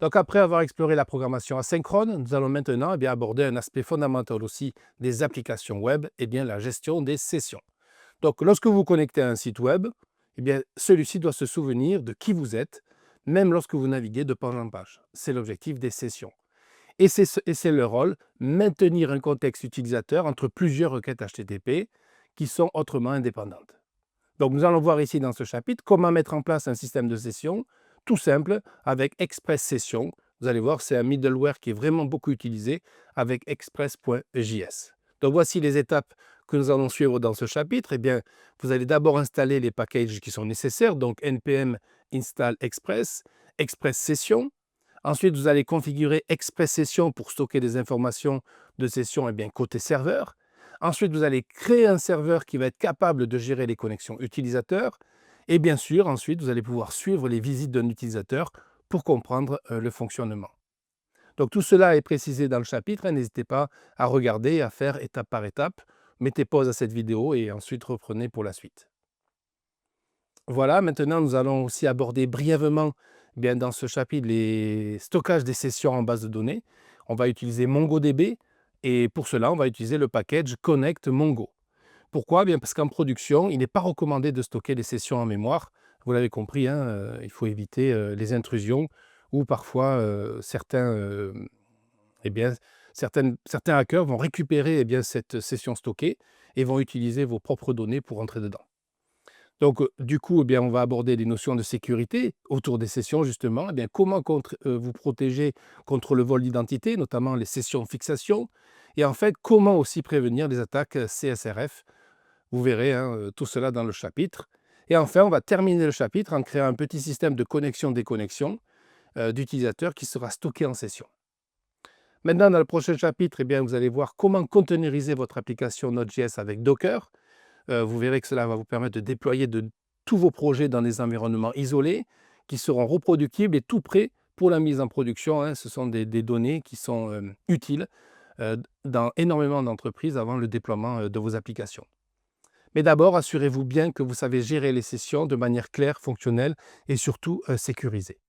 Donc après avoir exploré la programmation asynchrone, nous allons maintenant aborder un aspect fondamental aussi des applications web, la gestion des sessions. Donc lorsque vous vous connectez à un site web, celui-ci doit se souvenir de qui vous êtes, même lorsque vous naviguez de page en page. C'est l'objectif des sessions. Et c'est le rôle, maintenir un contexte utilisateur entre plusieurs requêtes HTTP qui sont autrement indépendantes. Donc nous allons voir ici dans ce chapitre comment mettre en place un système de session tout simple avec Express Session. Vous allez voir, c'est un middleware qui est vraiment beaucoup utilisé avec express.js. Donc voici les étapes que nous allons suivre dans ce chapitre. Vous allez d'abord installer les packages qui sont nécessaires, donc npm install express, Express Session. Ensuite, vous allez configurer Express Session pour stocker des informations de session côté serveur. Ensuite, vous allez créer un serveur qui va être capable de gérer les connexions utilisateurs. Et bien sûr, ensuite, vous allez pouvoir suivre les visites d'un utilisateur pour comprendre le fonctionnement. Donc tout cela est précisé dans le chapitre. N'hésitez pas à regarder, à faire étape par étape. Mettez pause à cette vidéo et ensuite reprenez pour la suite. Voilà, maintenant nous allons aussi aborder brièvement dans ce chapitre les stockages des sessions en base de données. On va utiliser MongoDB et pour cela, on va utiliser le package Connect Mongo. Pourquoi? Parce qu'en production, il n'est pas recommandé de stocker les sessions en mémoire. Vous l'avez compris, hein, il faut éviter les intrusions ou parfois eh bien, certains hackers vont récupérer cette session stockée et vont utiliser vos propres données pour entrer dedans. Donc, du coup, on va aborder les notions de sécurité autour des sessions, justement. Comment vous protéger contre le vol d'identité, notamment les sessions fixation, et en fait, comment aussi prévenir les attaques CSRF. Vous verrez hein, tout cela dans le chapitre. Et enfin, on va terminer le chapitre en créant un petit système de connexion-déconnexion d'utilisateurs qui sera stocké en session. Maintenant, dans le prochain chapitre, vous allez voir comment containeriser votre application Node.js avec Docker. Vous verrez que cela va vous permettre de déployer tous vos projets dans des environnements isolés qui seront reproductibles et tout prêts pour la mise en production, hein. Ce sont des données qui sont utiles dans énormément d'entreprises avant le déploiement de vos applications. Mais d'abord, assurez-vous bien que vous savez gérer les sessions de manière claire, fonctionnelle et surtout sécurisée.